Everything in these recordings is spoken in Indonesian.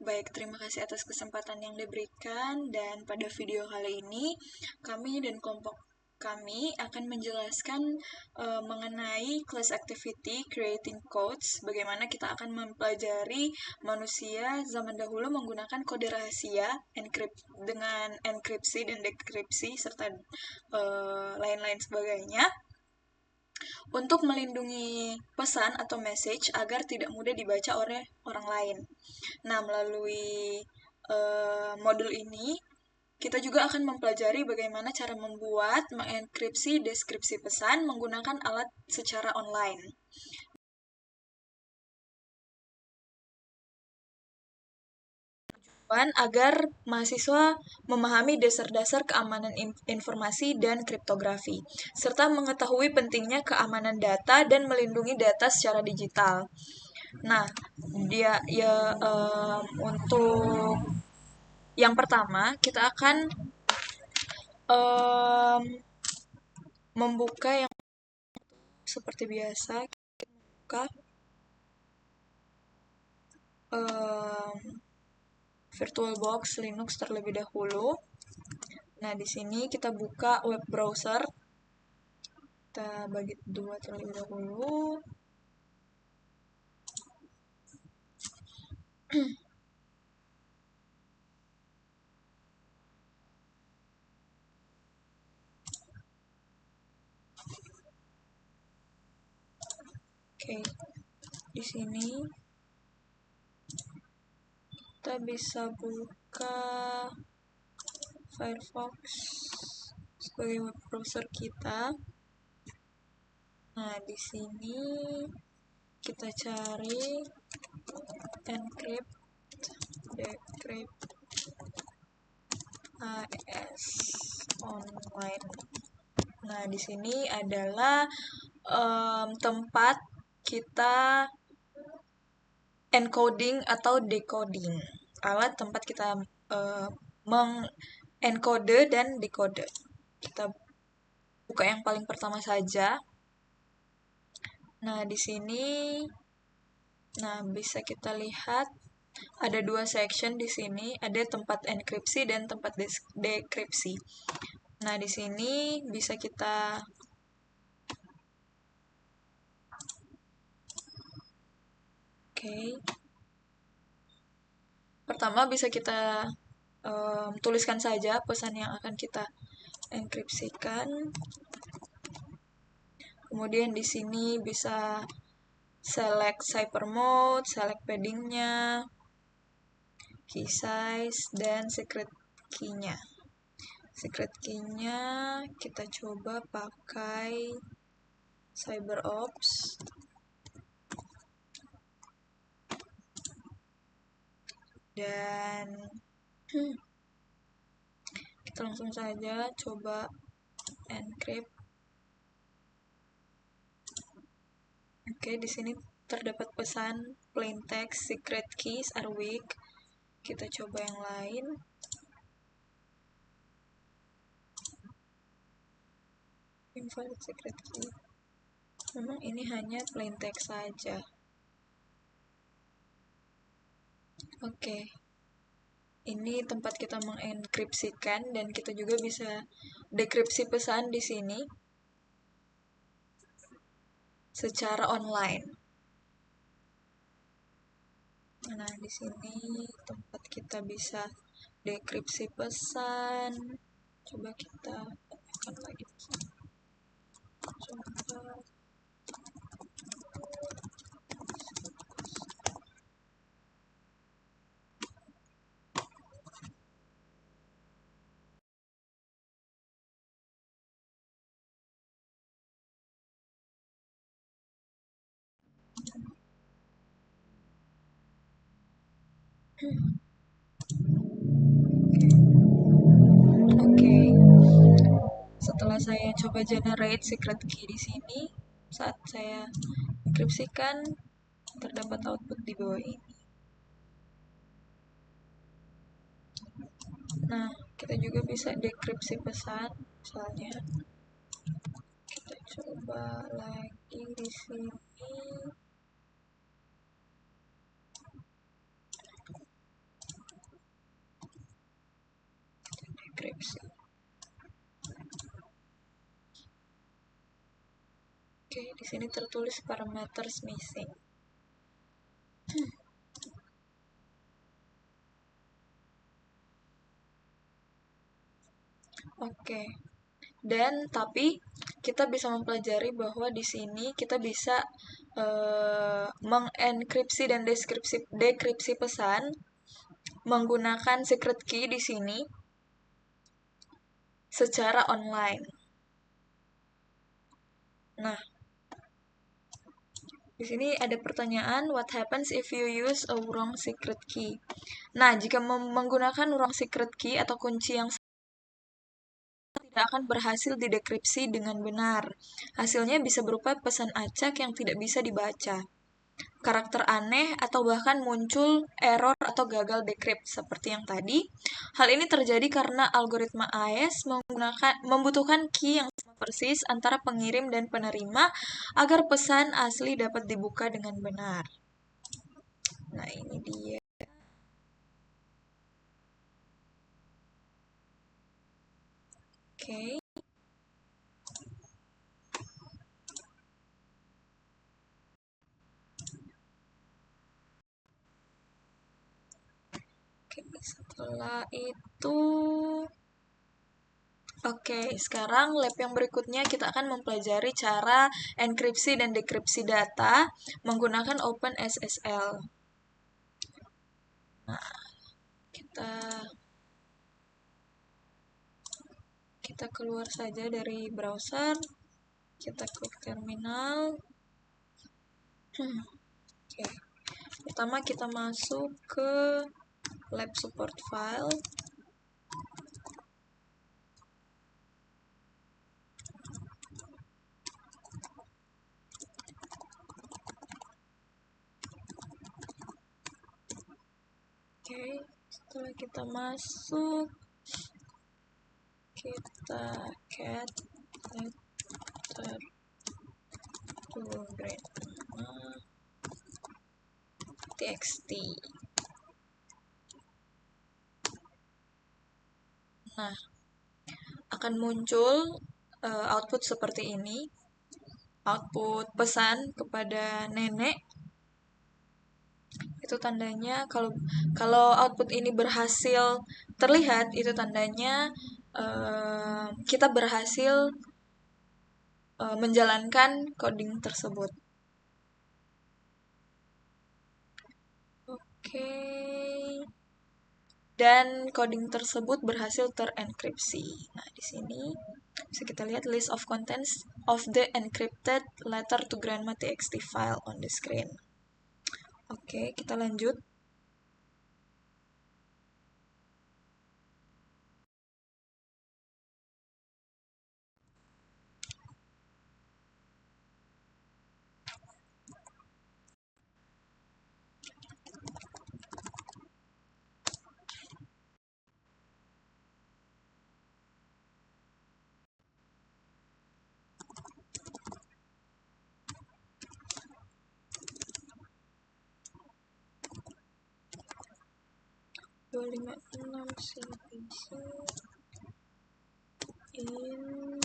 Baik, terima kasih atas kesempatan yang diberikan dan pada video kali ini kami dan kelompok kami akan menjelaskan mengenai class activity creating codes, bagaimana kita akan mempelajari manusia zaman dahulu menggunakan kode rahasia dengan enkripsi dan dekripsi serta lain-lain sebagainya untuk melindungi pesan atau message agar tidak mudah dibaca oleh orang lain. Nah, melalui modul ini, kita juga akan mempelajari bagaimana cara membuat, mengenkripsi, deskripsi pesan menggunakan alat secara online. Agar mahasiswa memahami dasar-dasar keamanan informasi dan kriptografi, serta mengetahui pentingnya keamanan data dan melindungi data secara digital. Nah, untuk yang pertama kita akan membuka yang seperti biasa, kita buka VirtualBox Linux terlebih dahulu. Nah, di sini kita buka web browser. Kita bagi dua terlebih dahulu. Oke, di sini kita bisa buka Firefox sebagai web browser kita. Nah, di sini kita cari encrypt, decrypt, AES online. Nah, di sini adalah tempat kita encoding atau decoding. Alat tempat kita mengencode dan decode. Kita buka yang paling pertama saja. Nah, di sini bisa kita lihat ada dua section di sini, ada tempat enkripsi dan tempat dekripsi. Nah, di sini bisa kita pertama bisa kita tuliskan saja pesan yang akan kita enkripsikan. Kemudian di sini bisa select cipher mode, select paddingnya, key size, dan secret key-nya. Secret key-nya kita coba pakai CyberOps. Dan kita langsung saja coba encrypt. Oke, di sini terdapat pesan plain text secret keys are weak. Kita coba yang lain. Invalid secret key. Memang ini hanya plain text saja. Oke. Ini tempat kita mengenkripsikan dan kita juga bisa dekripsi pesan di sini secara online. Nah, di sini tempat kita bisa dekripsi pesan. Coba kita tekan lagi. Coba. Oke. Setelah saya coba generate secret key di sini, saat saya enkripsikan terdapat output di bawah ini. Nah, kita juga bisa dekripsi pesan, misalnya kita coba lagi di sini. enkripsi. Oke, di sini tertulis parameters missing. Oke. Dan tapi kita bisa mempelajari bahwa di sini kita bisa mengenkripsi dan dekripsi pesan menggunakan secret key di sini secara online. Nah, di sini ada pertanyaan, what happens if you use a wrong secret key? Nah, jika menggunakan wrong secret key atau kunci yang tidak akan berhasil didekripsi dengan benar. Hasilnya bisa berupa pesan acak yang tidak bisa dibaca, karakter aneh, atau bahkan muncul error atau gagal decrypt seperti yang tadi. Hal ini terjadi karena algoritma AES membutuhkan key yang sama persis antara pengirim dan penerima agar pesan asli dapat dibuka dengan benar. Nah, ini dia. Oke. Setelah itu, oke, sekarang lab yang berikutnya kita akan mempelajari cara enkripsi dan dekripsi data menggunakan OpenSSL. Nah, kita keluar saja dari browser, kita klik terminal. Oke. Pertama kita masuk ke lab support file. Oke, setelah kita masuk, kita cat letter to grade txt. Nah, akan muncul output seperti ini. Output pesan kepada nenek. Itu tandanya kalau output ini berhasil terlihat, itu tandanya kita berhasil menjalankan coding tersebut. Oke. Dan coding tersebut berhasil terenkripsi. Nah, di sini bisa kita lihat list of contents of the encrypted letter to grandma txt file on the screen. Oke, kita lanjut. Lima enam CPC in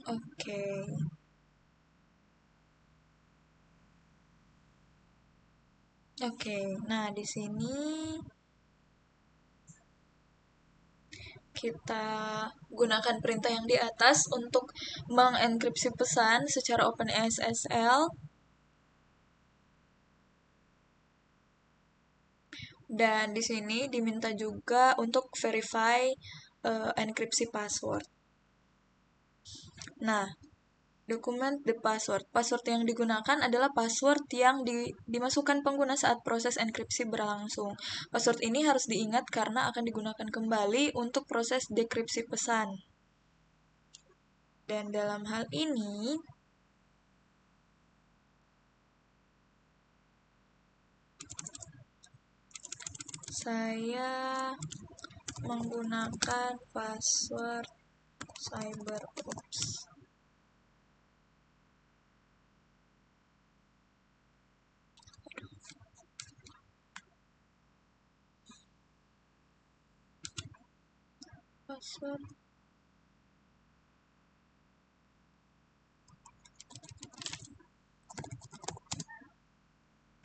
Oke. Oke, nah di sini kita gunakan perintah yang di atas untuk mengenkripsi pesan secara OpenSSL. Dan di sini diminta juga untuk verify enkripsi password. Nah, dokumen the password. Password yang digunakan adalah password yang dimasukkan pengguna saat proses enkripsi berlangsung. Password ini harus diingat karena akan digunakan kembali untuk proses dekripsi pesan. Dan dalam hal ini, saya menggunakan password CyberOps. Password.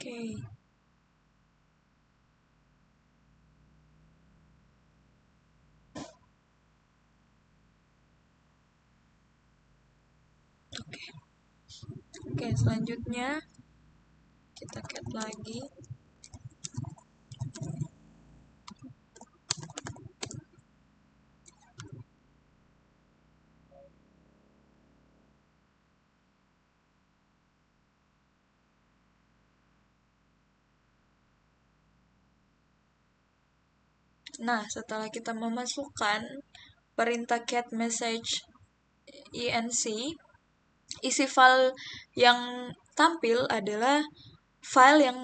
Oke. Oke, selanjutnya kita cat lagi. Nah, setelah kita memasukkan perintah cat message enc, isi file yang tampil adalah file yang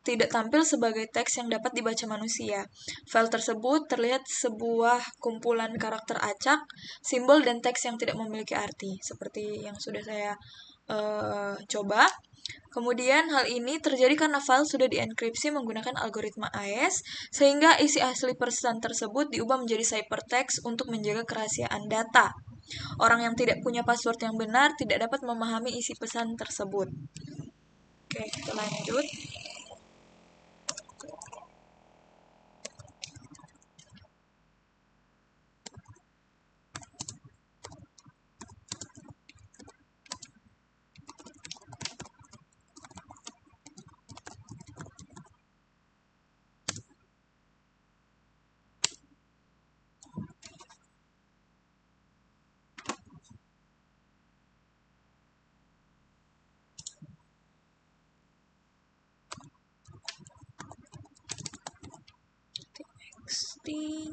tidak tampil sebagai teks yang dapat dibaca manusia. File tersebut terlihat sebuah kumpulan karakter acak, simbol, dan teks yang tidak memiliki arti, seperti yang sudah saya coba. Kemudian hal ini terjadi karena file sudah dienkripsi menggunakan algoritma AES, sehingga isi asli pesan tersebut diubah menjadi ciphertext untuk menjaga kerahasiaan data. Orang yang tidak punya password yang benar tidak dapat memahami isi pesan tersebut. Oke, kita lanjut. txt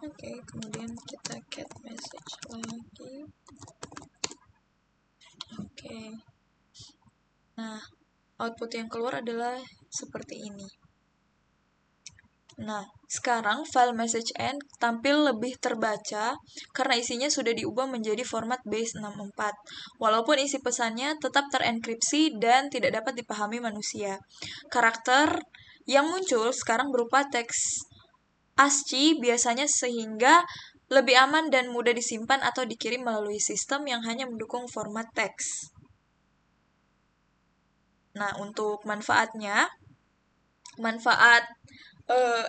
Oke, kemudian kita get message lagi. Oke. Nah, output yang keluar adalah seperti ini. Nah, sekarang file message end tampil lebih terbaca karena isinya sudah diubah menjadi format base64, walaupun isi pesannya tetap terenkripsi dan tidak dapat dipahami manusia. Karakter yang muncul sekarang berupa teks ASCII biasanya, sehingga lebih aman dan mudah disimpan atau dikirim melalui sistem yang hanya mendukung format teks. Nah, untuk manfaat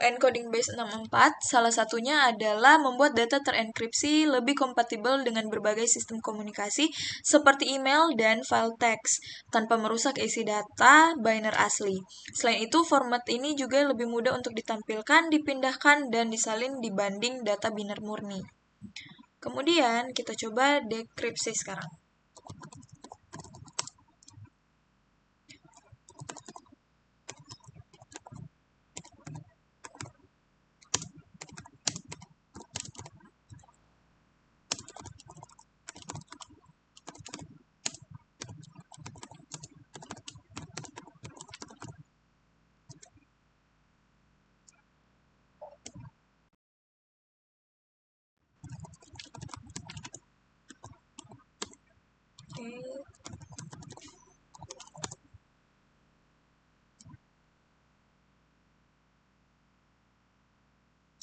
encoding base 64, salah satunya adalah membuat data terenkripsi lebih kompatibel dengan berbagai sistem komunikasi seperti email dan file teks, tanpa merusak isi data binary asli. Selain itu, format ini juga lebih mudah untuk ditampilkan, dipindahkan, dan disalin dibanding data binary murni. Kemudian, kita coba dekripsi sekarang.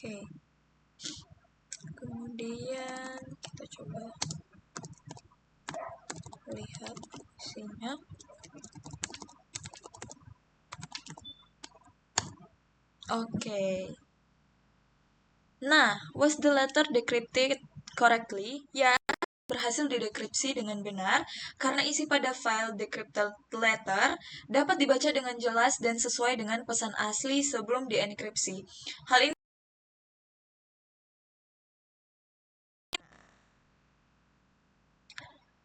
Oke. Kemudian kita coba lihat isinya. Oke. Nah, was the letter decrypted correctly? Ya, berhasil berhasil didekripsi dengan benar karena isi pada file decrypted letter dapat dibaca dengan jelas dan sesuai dengan pesan asli sebelum dienkripsi. Hal ini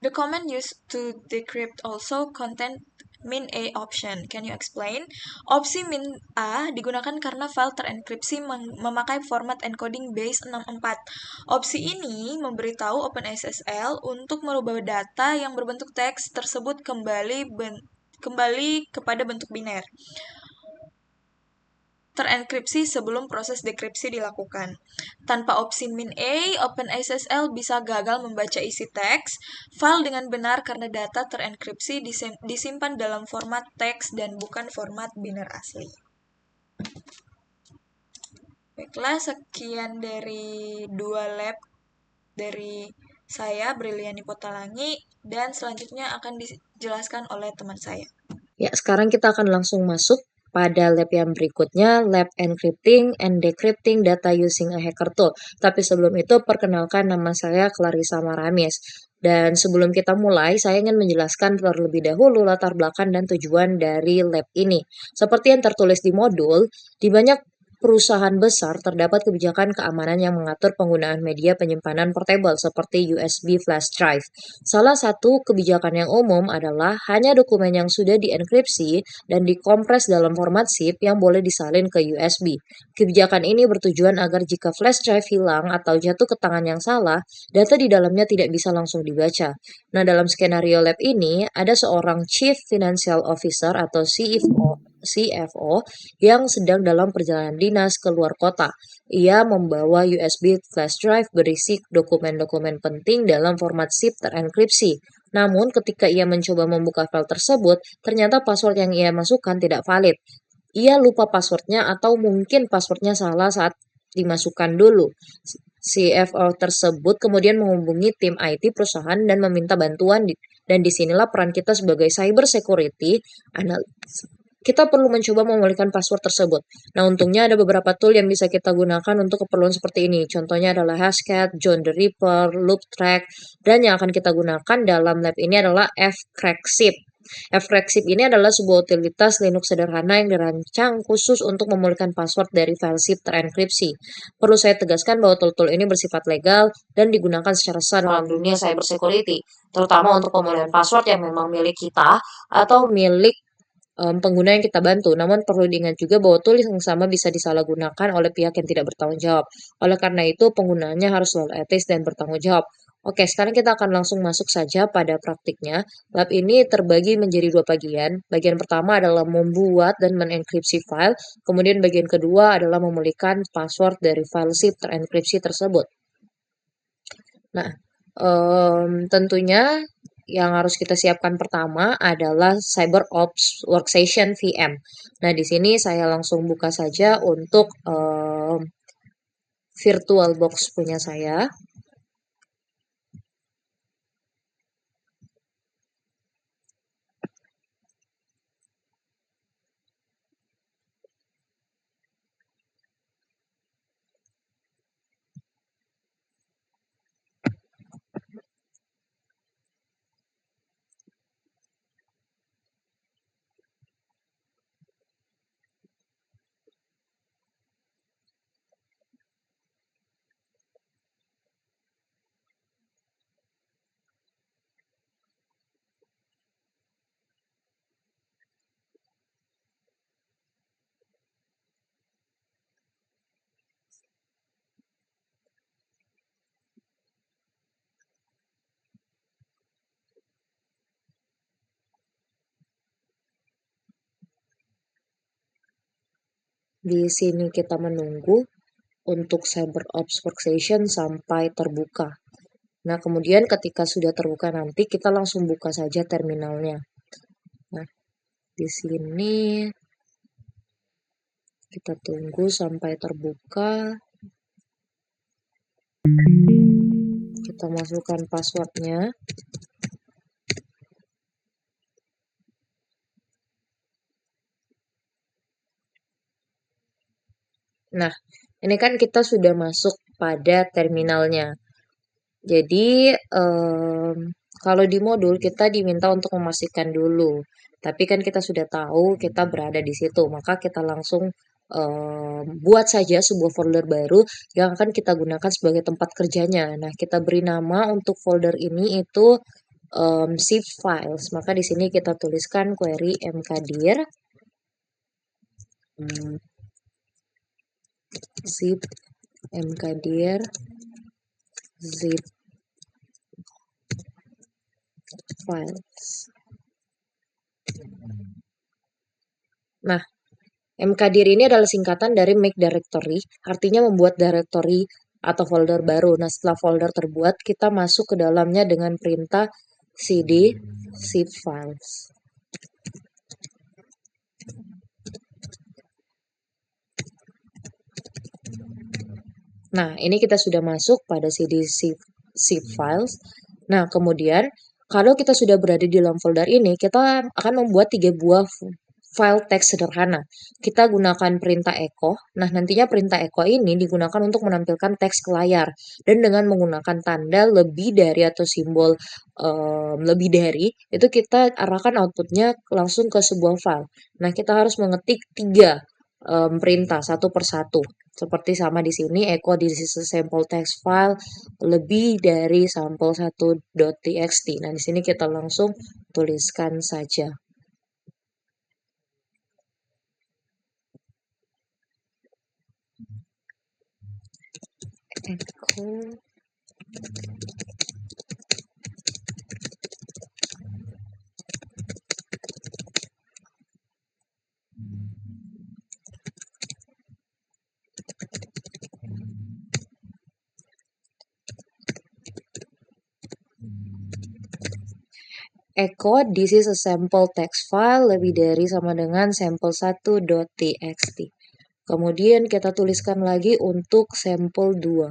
The command used to decrypt also contain min A option. Can you explain? Opsi min A digunakan karena file terenkripsi memakai format encoding base 64. Opsi ini memberitahu OpenSSL untuk merubah data yang berbentuk teks tersebut kembali kepada bentuk biner terenkripsi sebelum proses dekripsi dilakukan. Tanpa opsi min A, OpenSSL bisa gagal membaca isi teks file dengan benar karena data terenkripsi disimpan dalam format teks dan bukan format biner asli. Baiklah, sekian dari 2 lab dari saya, Briliani Potalangi, dan selanjutnya akan dijelaskan oleh teman saya. Ya, sekarang kita akan langsung masuk pada lab yang berikutnya, lab encrypting and decrypting data using a hacker tool. Tapi sebelum itu, perkenalkan nama saya Clarissa Maramis. Dan sebelum kita mulai, saya ingin menjelaskan terlebih dahulu latar belakang dan tujuan dari lab ini. Seperti yang tertulis di modul, di banyak perusahaan besar terdapat kebijakan keamanan yang mengatur penggunaan media penyimpanan portable seperti USB flash drive. Salah satu kebijakan yang umum adalah hanya dokumen yang sudah dienkripsi dan dikompres dalam format zip yang boleh disalin ke USB. Kebijakan ini bertujuan agar jika flash drive hilang atau jatuh ke tangan yang salah, data di dalamnya tidak bisa langsung dibaca. Nah, dalam skenario lab ini, ada seorang Chief Financial Officer atau CFO yang sedang dalam perjalanan dinas ke luar kota. Ia membawa USB flash drive berisi dokumen-dokumen penting dalam format zip terenkripsi. Namun, ketika ia mencoba membuka file tersebut, ternyata password yang ia masukkan tidak valid. Ia lupa passwordnya atau mungkin passwordnya salah saat dimasukkan dulu. CFO tersebut kemudian menghubungi tim IT perusahaan dan meminta bantuan dan disinilah peran kita sebagai cyber security kita perlu mencoba memulihkan password tersebut. Nah, untungnya ada beberapa tool yang bisa kita gunakan untuk keperluan seperti ini. Contohnya adalah Hashcat, John the Ripper, LoopTrack, dan yang akan kita gunakan dalam lab ini adalah fcrackzip. Fcrackzip ini adalah sebuah utilitas Linux sederhana yang dirancang khusus untuk memulihkan password dari file zip terenkripsi. Perlu saya tegaskan bahwa tool-tool ini bersifat legal dan digunakan secara sah dalam dunia cyber security, terutama untuk pemulihan password yang memang milik kita atau milik pengguna yang kita bantu. Namun perlu diingat juga bahwa tulis yang sama bisa disalahgunakan oleh pihak yang tidak bertanggung jawab. Oleh karena itu, penggunaannya harus selalu etis dan bertanggung jawab. Oke, sekarang kita akan langsung masuk saja pada praktiknya. Lab ini terbagi menjadi 2 bagian. Bagian pertama adalah membuat dan menenkripsi file. Kemudian bagian kedua adalah memulihkan password dari file zip terenkripsi tersebut. Nah, tentunya yang harus kita siapkan pertama adalah CyberOps Workstation VM. Nah, di sini saya langsung buka saja untuk VirtualBox punya saya. Di sini kita menunggu untuk CyberOps Workstation sampai terbuka. Nah, kemudian ketika sudah terbuka nanti kita langsung buka saja terminalnya. Nah, di sini kita tunggu sampai terbuka. Kita masukkan passwordnya. Nah, ini kan kita sudah masuk pada terminalnya. Jadi, kalau di modul kita diminta untuk memastikan dulu. Tapi kan kita sudah tahu kita berada di situ, maka kita langsung buat saja sebuah folder baru yang akan kita gunakan sebagai tempat kerjanya. Nah, kita beri nama untuk folder ini itu zip files. Maka di sini kita tuliskan query mkdir zip mkdir zip files. Nah, mkdir ini adalah singkatan dari make directory, artinya membuat directory atau folder baru. Nah, setelah folder terbuat, kita masuk ke dalamnya dengan perintah cd zip files. Nah, ini kita sudah masuk pada cd zip files. Nah, kemudian kalau kita sudah berada di dalam folder ini, kita akan membuat 3 buah file teks sederhana. Kita gunakan perintah echo. Nah, nantinya perintah echo ini digunakan untuk menampilkan teks ke layar. Dan dengan menggunakan tanda lebih dari atau simbol lebih dari, itu kita arahkan outputnya langsung ke sebuah file. Nah, kita harus mengetik 3 perintah satu persatu. Seperti sama di sini, echo this is a sample text file lebih dari sampel1.txt. Nah, di sini kita langsung tuliskan saja. Echo echo this is a sample text file lebih dari sama dengan sampel1.txt. Kemudian kita tuliskan lagi untuk sampel 2.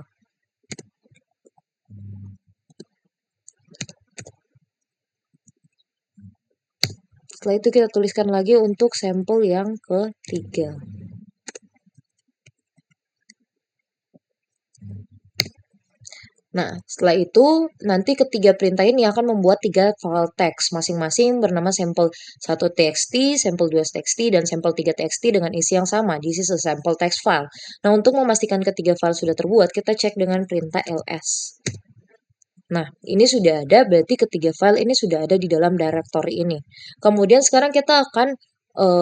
Setelah itu kita tuliskan lagi untuk sampel yang ketiga. Nah, setelah itu nanti ketiga perintah ini akan membuat 3 file teks masing-masing bernama sampel1.txt, sampel2.txt, dan sampel3.txt dengan isi yang sama. This is a sample text file. Nah, untuk memastikan ketiga file sudah terbuat, kita cek dengan perintah ls. Nah, ini sudah ada, berarti ketiga file ini sudah ada di dalam directory ini. Kemudian sekarang kita akan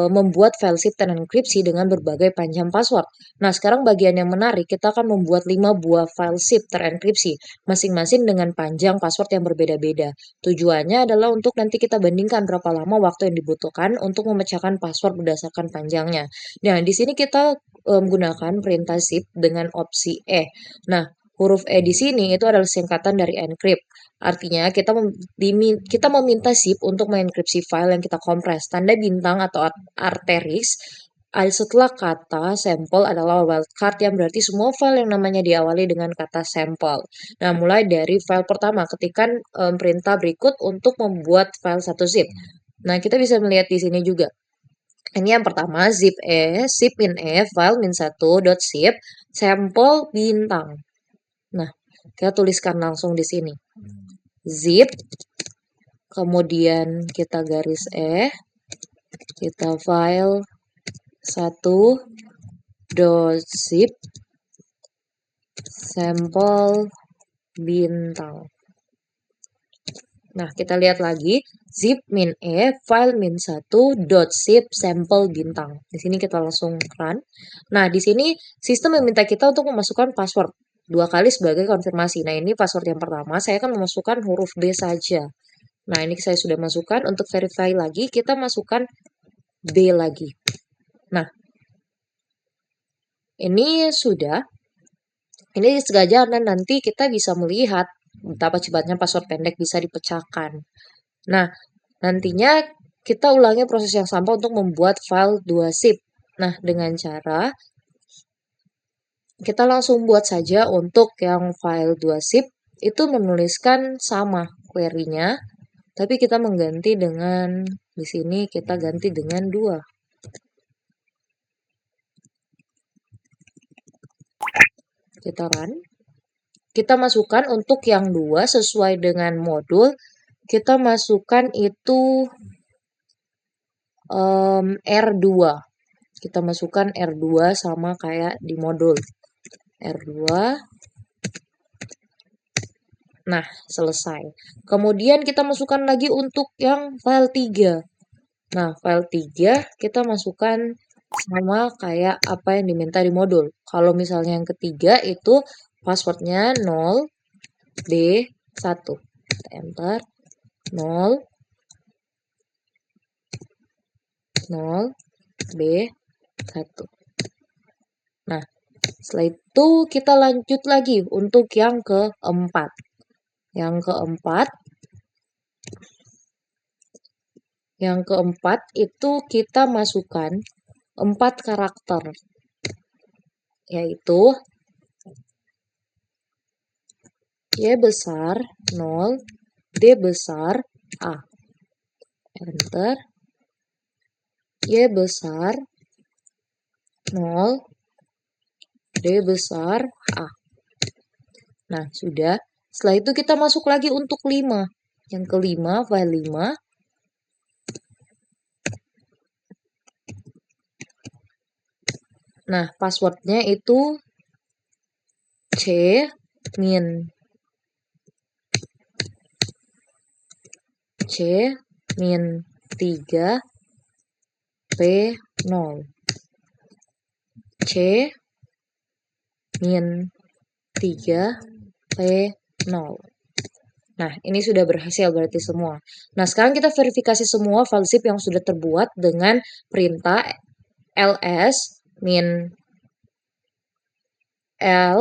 membuat file zip terenkripsi dengan berbagai panjang password. Nah, sekarang bagian yang menarik, kita akan membuat 5 buah file zip terenkripsi, masing-masing dengan panjang password yang berbeda-beda. Tujuannya adalah untuk nanti kita bandingkan berapa lama waktu yang dibutuhkan untuk memecahkan password berdasarkan panjangnya. Nah, di sini kita menggunakan perintah zip dengan opsi E. Nah, huruf E di sini itu adalah singkatan dari encrypt. Artinya kita meminta zip untuk mengenkripsi file yang kita kompres. Tanda bintang atau asterisk setelah kata sampel adalah wildcard yang berarti semua file yang namanya diawali dengan kata sampel. Nah, mulai dari file pertama ketikkan perintah berikut untuk membuat file satu zip. Nah, kita bisa melihat di sini juga. Ini yang pertama zip min e file min1.zip sampel bintang. Nah, kita tuliskan langsung di sini. Zip, kemudian kita garis kita file 1.zip sampel bintang. Nah, kita lihat lagi zip min file min1.zip sampel bintang. Di sini kita langsung run. Nah, di sini sistem meminta kita untuk memasukkan password 2 kali sebagai konfirmasi. Nah, ini password yang pertama, saya akan memasukkan huruf B saja. Nah, ini saya sudah masukkan. Untuk verify lagi, kita masukkan B lagi. Nah, ini sudah. Ini sengaja nanti kita bisa melihat betapa cepatnya password pendek bisa dipecahkan. Nah, nantinya kita ulangi proses yang sama untuk membuat file 2zip. Nah, dengan cara kita langsung buat saja untuk yang file 2zip itu menuliskan sama query-nya, tapi kita mengganti dengan di sini kita ganti dengan 2. Kita run. kita masukkan untuk yang 2 sesuai dengan modul, kita masukkan itu R2. Kita masukkan R2 sama kayak di modul. R2. Nah, selesai. Kemudian kita masukkan lagi untuk yang file 3. Nah, file 3 kita masukkan sama kayak apa yang diminta di modul. Kalau misalnya yang ketiga itu passwordnya 0B1. Kita enter 0B1. Nah, setelah itu kita lanjut lagi untuk yang keempat. Yang keempat itu kita masukkan 4 karakter, yaitu Y besar 0, D besar A. Enter. Y besar 0, D besar A. Nah, sudah. Setelah itu kita masuk lagi untuk 5. Yang kelima, file 5. Nah, passwordnya itu C-min 3 P0. C-min 3 P0. Nah, ini sudah berhasil berarti semua. Nah, sekarang kita verifikasi semua file zip yang sudah terbuat dengan perintah ls min l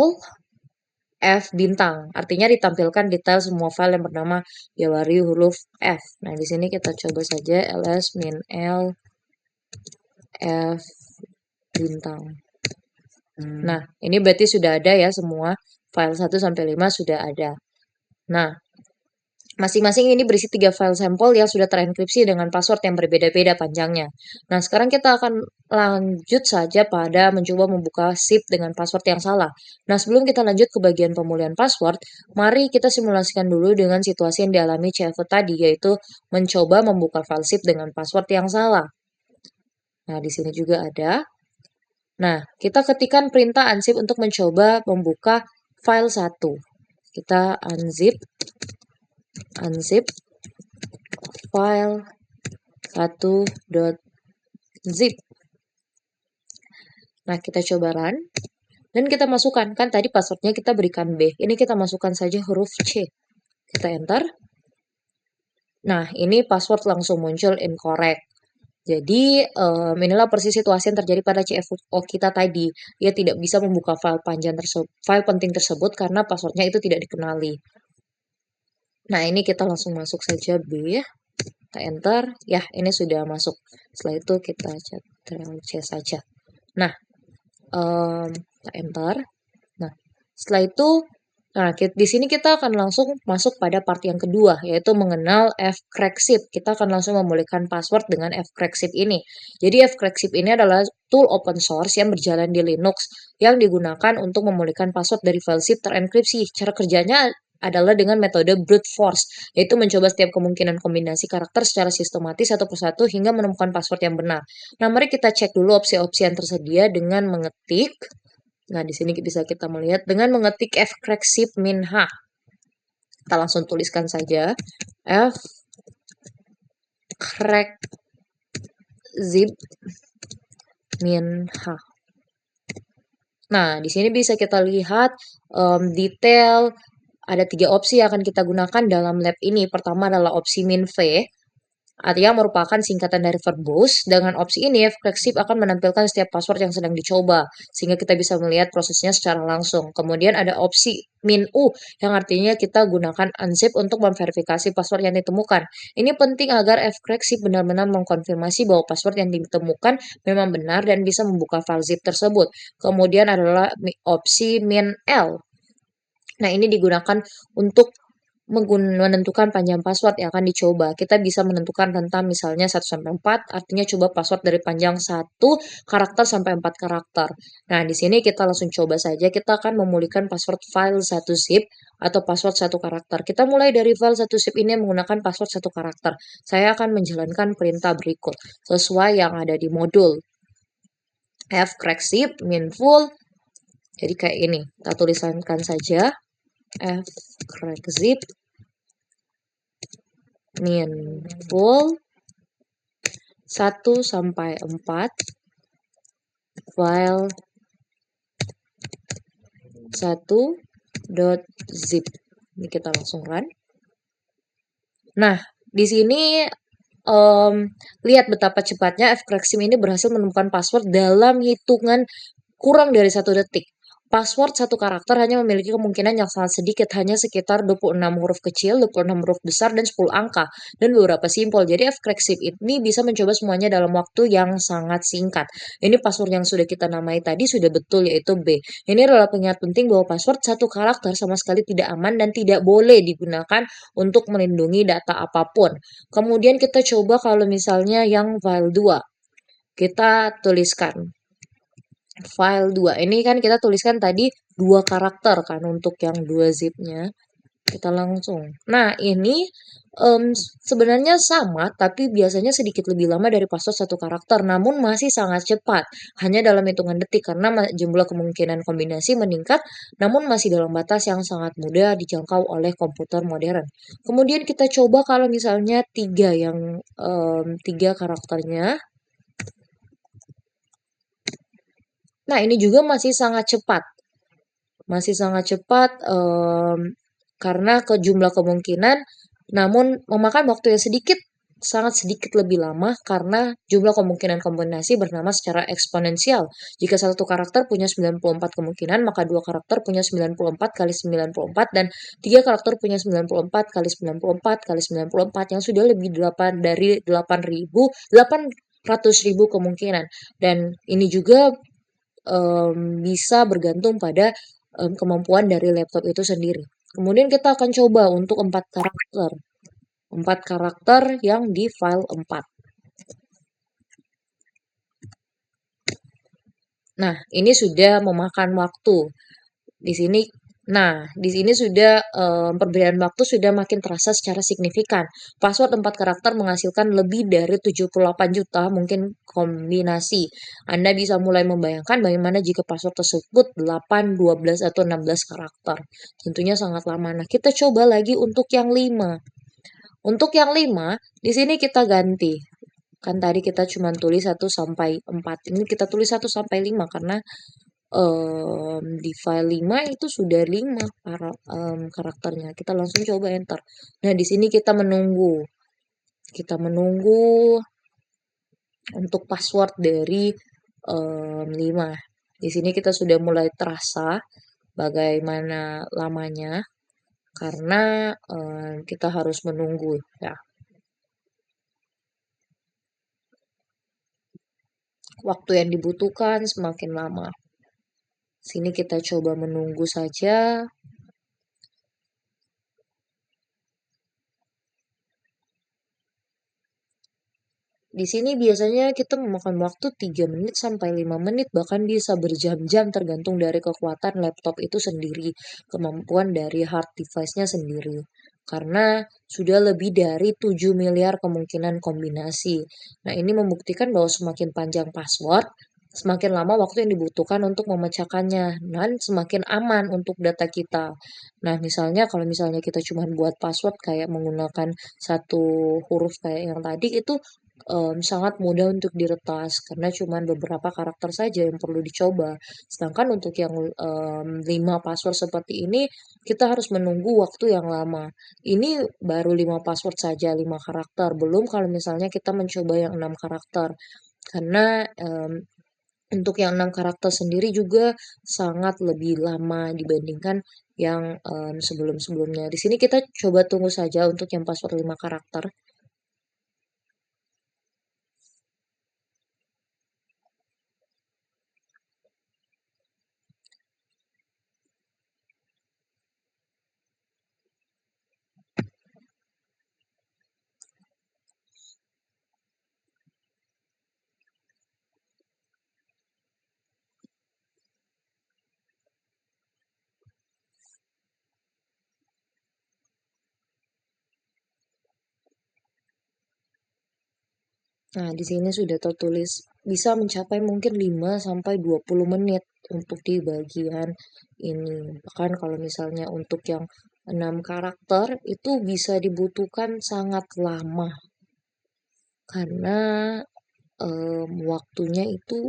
f bintang. Artinya ditampilkan detail semua file yang bernama Jawari huruf F. Nah, di sini kita coba saja ls min l f bintang. Nah, ini berarti sudah ada ya semua file 1 sampai 5 sudah ada. Nah, masing-masing ini berisi 3 file sampel yang sudah terenkripsi dengan password yang berbeda-beda panjangnya. Nah, sekarang kita akan lanjut saja pada mencoba membuka zip dengan password yang salah. Nah, sebelum kita lanjut ke bagian pemulihan password, mari kita simulasikan dulu dengan situasi yang dialami CFO tadi, yaitu mencoba membuka file zip dengan password yang salah. Nah, di sini juga ada. Nah, kita ketikkan perintah unzip untuk mencoba membuka file 1. Kita unzip file 1.zip. Nah, kita coba run. Dan kita masukkan, kan tadi passwordnya kita berikan B. Ini kita masukkan saja huruf C. Kita enter. Nah, ini password langsung muncul incorrect. Jadi, inilah persis situasi yang terjadi pada CFO kita tadi. Ia tidak bisa membuka file file penting tersebut karena passwordnya itu tidak dikenali. Nah, ini kita langsung masuk saja B. Kita enter. Ya, ini sudah masuk. Setelah itu kita Ctrl C saja. Nah, kita enter. Nah, setelah itu, di sini kita akan langsung masuk pada part yang kedua, yaitu mengenal fcrackzip. Kita akan langsung memulihkan password dengan fcrackzip ini. Jadi fcrackzip ini adalah tool open source yang berjalan di Linux yang digunakan untuk memulihkan password dari file zip terenkripsi. Cara kerjanya adalah dengan metode brute force, yaitu mencoba setiap kemungkinan kombinasi karakter secara sistematis satu persatu hingga menemukan password yang benar. Nah, mari kita cek dulu opsi-opsi yang tersedia dengan mengetik. Nah, di sini bisa kita melihat dengan mengetik fcrackzip min h. Kita langsung tuliskan saja fcrackzip min h. Nah, di sini bisa kita lihat detail. Ada 3 opsi yang akan kita gunakan dalam lab ini. Pertama adalah opsi minv, artinya merupakan singkatan dari verbose. Dengan opsi ini, fcrackzip akan menampilkan setiap password yang sedang dicoba, sehingga kita bisa melihat prosesnya secara langsung. Kemudian ada opsi min-u, yang artinya kita gunakan unzip untuk memverifikasi password yang ditemukan. Ini penting agar fcrackzip benar-benar mengkonfirmasi bahwa password yang ditemukan memang benar dan bisa membuka file zip tersebut. Kemudian adalah opsi min-l. Nah, ini digunakan untuk menentukan panjang password yang akan dicoba. Kita bisa menentukan rentang misalnya 1 sampai 4, artinya coba password dari panjang 1 karakter sampai 4 karakter. Nah, di sini kita langsung coba saja. Kita akan memulihkan password file 1 zip atau password 1 karakter. Kita mulai dari file 1 zip ini menggunakan password 1 karakter. Saya akan menjalankan perintah berikut sesuai yang ada di modul. Fcrackzip min full. Jadi kayak ini. Kita tuliskan saja fcrackzip min full 1 sampai 4 file 1.zip. Ini kita langsung run. Nah, di sini lihat betapa cepatnya fcrackzip ini berhasil menemukan password dalam hitungan kurang dari 1 detik. Password 1 karakter hanya memiliki kemungkinan yang sangat sedikit, hanya sekitar 26 huruf kecil, 26 huruf besar, dan 10 angka, dan beberapa simbol. Jadi fcrackzip ini bisa mencoba semuanya dalam waktu yang sangat singkat. Ini password yang sudah kita namai tadi sudah betul, yaitu B. Ini adalah pengingat penting bahwa password 1 karakter sama sekali tidak aman dan tidak boleh digunakan untuk melindungi data apapun. Kemudian kita coba kalau misalnya yang file 2. Kita tuliskan file 2. Ini kan kita tuliskan tadi 2 karakter kan untuk yang 2 zipnya. Kita langsung. Nah, ini sebenarnya sama, tapi biasanya sedikit lebih lama dari password 1 karakter, namun masih sangat cepat. Hanya dalam hitungan detik karena jumlah kemungkinan kombinasi meningkat, namun masih dalam batas yang sangat mudah dijangkau oleh komputer modern. Kemudian kita coba kalau misalnya 3 karakternya. Nah, ini juga masih sangat cepat. Masih sangat cepat karena ke jumlah kemungkinan, namun memakan waktu yang sangat sedikit lebih lama karena jumlah kemungkinan kombinasi bernama secara eksponensial. Jika 1 karakter punya 94 kemungkinan, maka 2 karakter punya 94 kali 94 dan 3 karakter punya 94 kali 94 kali 94 yang sudah lebih dari 800.000 kemungkinan. Dan ini juga bisa bergantung pada kemampuan dari laptop itu sendiri. Kemudian kita akan coba untuk 4 karakter. 4 karakter yang di file 4. Nah, ini sudah memakan waktu. Di sini di sini sudah perbedaan waktu sudah makin terasa secara signifikan. Password 4 karakter menghasilkan lebih dari 78 juta mungkin kombinasi. Anda bisa mulai membayangkan bagaimana jika password tersebut 8, 12, atau 16 karakter. Tentunya sangat lama. Nah, kita coba lagi untuk yang 5. Untuk yang 5, di sini kita ganti. Kan tadi kita cuma tulis 1 sampai 4. Ini kita tulis 1 sampai 5 karena di file 5 itu sudah 5 karakternya. Kita langsung coba enter. Nah, di sini kita menunggu. Kita menunggu untuk password dari 5. Di sini kita sudah mulai terasa bagaimana lamanya karena kita harus menunggu ya. Waktu yang dibutuhkan semakin lama. Sini kita coba menunggu saja. Di sini biasanya kita memakan waktu 3 menit sampai 5 menit, bahkan bisa berjam-jam tergantung dari kekuatan laptop itu sendiri, kemampuan dari hard device-nya sendiri. Karena sudah lebih dari 7 miliar kemungkinan kombinasi. Nah, ini membuktikan bahwa semakin panjang password, semakin lama waktu yang dibutuhkan untuk memecahkannya, dan semakin aman untuk data kita. Nah, misalnya kalau misalnya kita cuma buat password kayak menggunakan 1 huruf kayak yang tadi, itu sangat mudah untuk diretas karena cuma beberapa karakter saja yang perlu dicoba. Sedangkan untuk yang 5 password seperti ini, kita harus menunggu waktu yang lama. Ini baru 5 password saja, 5 karakter. Belum kalau misalnya kita mencoba yang 6 karakter. Karena untuk yang 6 karakter sendiri juga sangat lebih lama dibandingkan yang sebelum-sebelumnya. Di sini kita coba tunggu saja untuk yang password 5 karakter. Nah, di sini sudah tertulis bisa mencapai mungkin 5 sampai 20 menit untuk di bagian ini. Bahkan kalau misalnya untuk yang 6 karakter itu bisa dibutuhkan sangat lama karena waktunya itu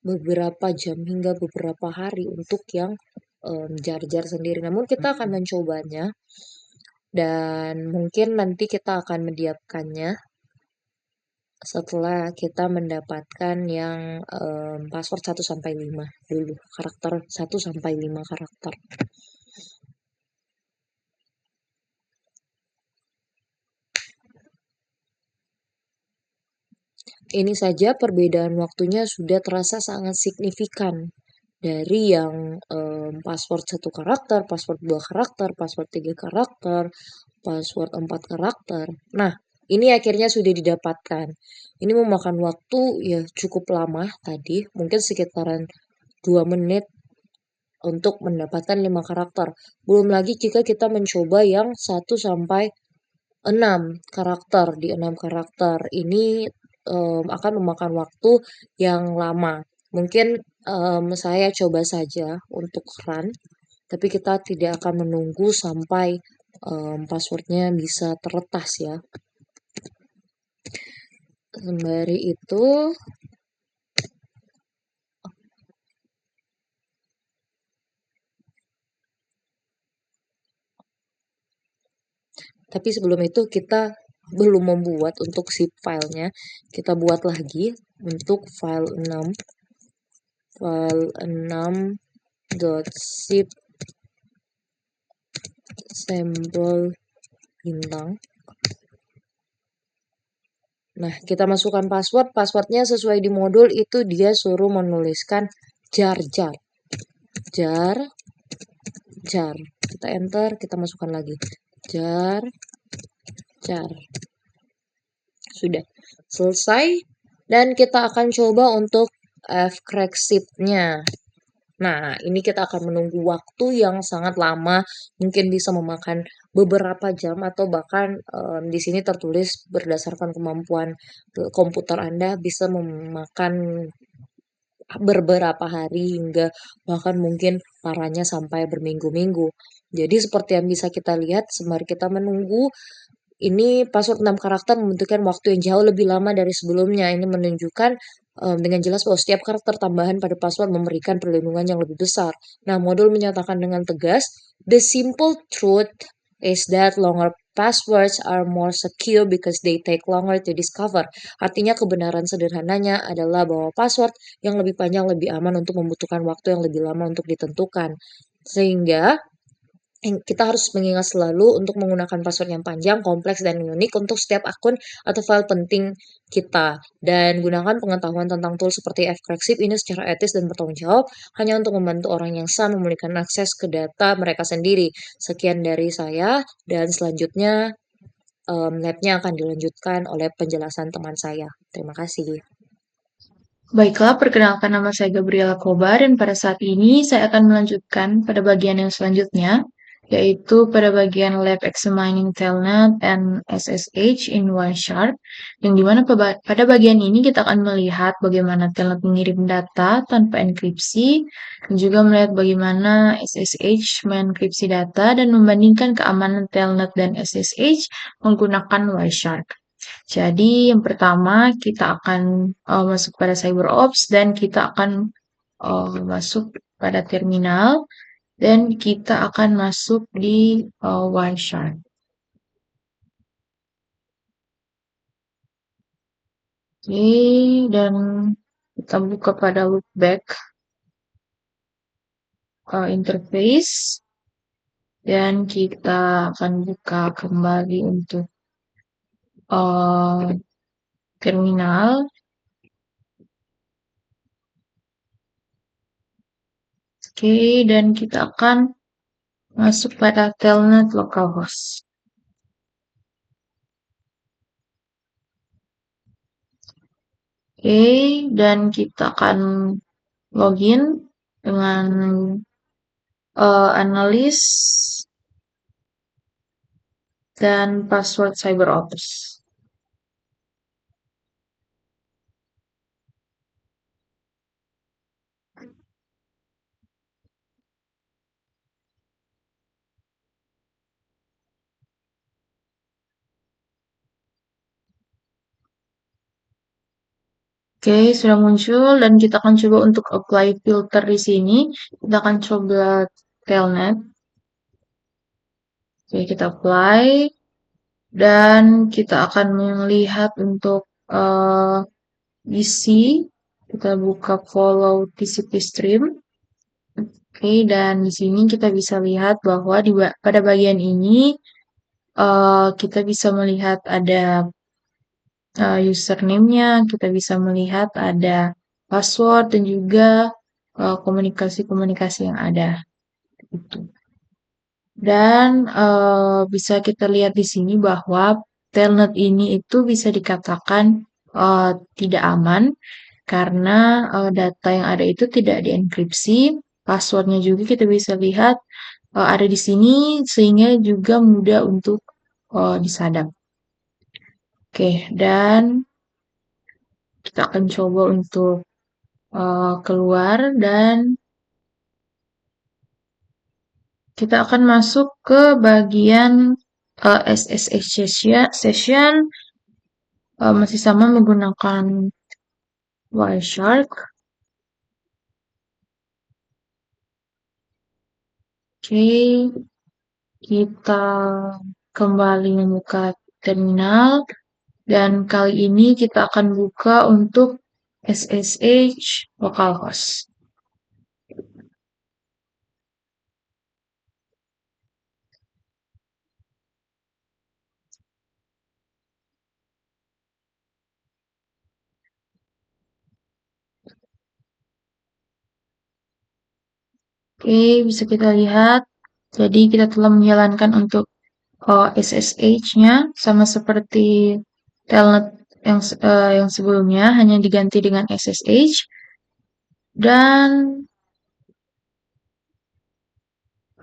beberapa jam hingga beberapa hari untuk yang jar-jar sendiri. Namun kita akan mencobanya dan mungkin nanti kita akan mendiamkannya setelah kita mendapatkan yang password 1 sampai 5 dulu, karakter 1 sampai 5 karakter. Ini saja perbedaan waktunya sudah terasa sangat signifikan dari yang password 1 karakter, password 2 karakter, password 3 karakter, password 4 karakter. Nah, ini akhirnya sudah didapatkan. Ini memakan waktu ya cukup lama tadi, mungkin sekitaran 2 menit untuk mendapatkan 5 karakter. Belum lagi jika kita mencoba yang 1 sampai 6 karakter. Di 6 karakter ini akan memakan waktu yang lama. Mungkin saya coba saja untuk run, tapi kita tidak akan menunggu sampai passwordnya bisa teretas ya. Sembari itu, tapi sebelum itu kita belum membuat untuk zip filenya. Kita buat lagi untuk file 6. File 6.zip sampel bintang. Nah, kita masukkan password. Passwordnya sesuai di modul itu dia suruh menuliskan jar jar. Jar jar. Kita enter, kita masukkan lagi. Jar jar. Sudah selesai dan kita akan coba untuk fcracksheet-nya. Nah, ini kita akan menunggu waktu yang sangat lama, mungkin bisa memakan beberapa jam atau bahkan di sini tertulis berdasarkan kemampuan komputer Anda bisa memakan beberapa hari hingga bahkan mungkin parahnya sampai berminggu-minggu. Jadi seperti yang bisa kita lihat, sembari kita menunggu, ini password 6 karakter membutuhkan waktu yang jauh lebih lama dari sebelumnya. Ini menunjukkan dengan jelas bahwa setiap karakter tambahan pada password memberikan perlindungan yang lebih besar. Nah, modul menyatakan dengan tegas, the simple truth is that longer passwords are more secure because they take longer to discover. Artinya kebenaran sederhananya adalah bahwa password yang lebih panjang lebih aman untuk membutuhkan waktu yang lebih lama untuk ditentukan. Sehingga kita harus mengingat selalu untuk menggunakan password yang panjang, kompleks, dan unik untuk setiap akun atau file penting kita. Dan gunakan pengetahuan tentang tool seperti fcracksheet ini secara etis dan bertanggung jawab hanya untuk membantu orang yang sah memulihkan akses ke data mereka sendiri. Sekian dari saya, dan selanjutnya labnya akan dilanjutkan oleh penjelasan teman saya. Terima kasih. Baiklah, perkenalkan nama saya Gabriela Kobar dan pada saat ini saya akan melanjutkan pada bagian yang selanjutnya, yaitu pada bagian Lab Examining Telnet and SSH in Wireshark, yang dimana pada bagian ini kita akan melihat bagaimana Telnet mengirim data tanpa enkripsi, dan juga melihat bagaimana SSH mengenkripsi data dan membandingkan keamanan Telnet dan SSH menggunakan Wireshark. Jadi yang pertama kita akan masuk pada CyberOps dan kita akan masuk pada terminal dan kita akan masuk di Wireshark. Oke, dan kita buka pada loopback interface dan kita akan buka kembali untuk terminal. Oke, dan kita akan masuk pada telnet localhost. Oke, dan kita akan login dengan analis dan password CyberOpus. Oke, sudah muncul dan kita akan coba untuk apply filter di sini. Kita akan coba telnet. Oke, kita apply dan kita akan melihat untuk isi. Kita buka follow TCP stream. Oke, dan di sini kita bisa lihat bahwa pada bagian ini kita bisa melihat ada username-nya, kita bisa melihat ada password dan juga komunikasi-komunikasi yang ada. Gitu. Dan bisa kita lihat di sini bahwa telnet ini itu bisa dikatakan tidak aman karena data yang ada itu tidak dienkripsi. Passwordnya juga kita bisa lihat ada di sini sehingga juga mudah untuk disadap. Oke, dan kita akan coba untuk keluar dan kita akan masuk ke bagian SSH session, masih sama menggunakan Wireshark. Oke, kita kembali membuka terminal dan kali ini kita akan buka untuk SSH localhost. Oke, bisa kita lihat. Jadi kita telah menjalankan untuk SSH-nya sama seperti telnet yang sebelumnya, hanya diganti dengan SSH. Dan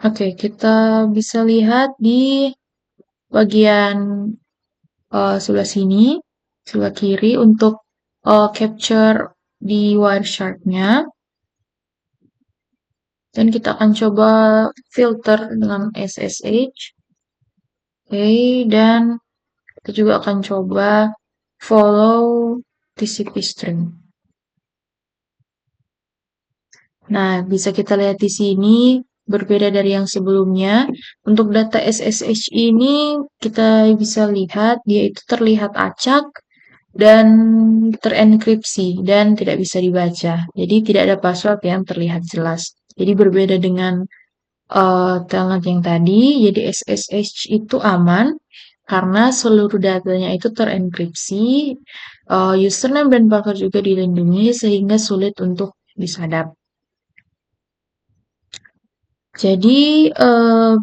oke, kita bisa lihat di bagian sebelah sini, sebelah kiri untuk capture di Wireshark-nya. Dan kita akan coba filter dengan SSH. Oke, dan kita juga akan coba follow TCP string. Nah, bisa kita lihat di sini berbeda dari yang sebelumnya. Untuk data SSH ini kita bisa lihat dia itu terlihat acak dan terenkripsi dan tidak bisa dibaca. Jadi tidak ada password yang terlihat jelas. Jadi berbeda dengan telnet yang tadi, jadi SSH itu aman karena seluruh datanya itu terenkripsi, username dan password juga dilindungi sehingga sulit untuk disadap. Jadi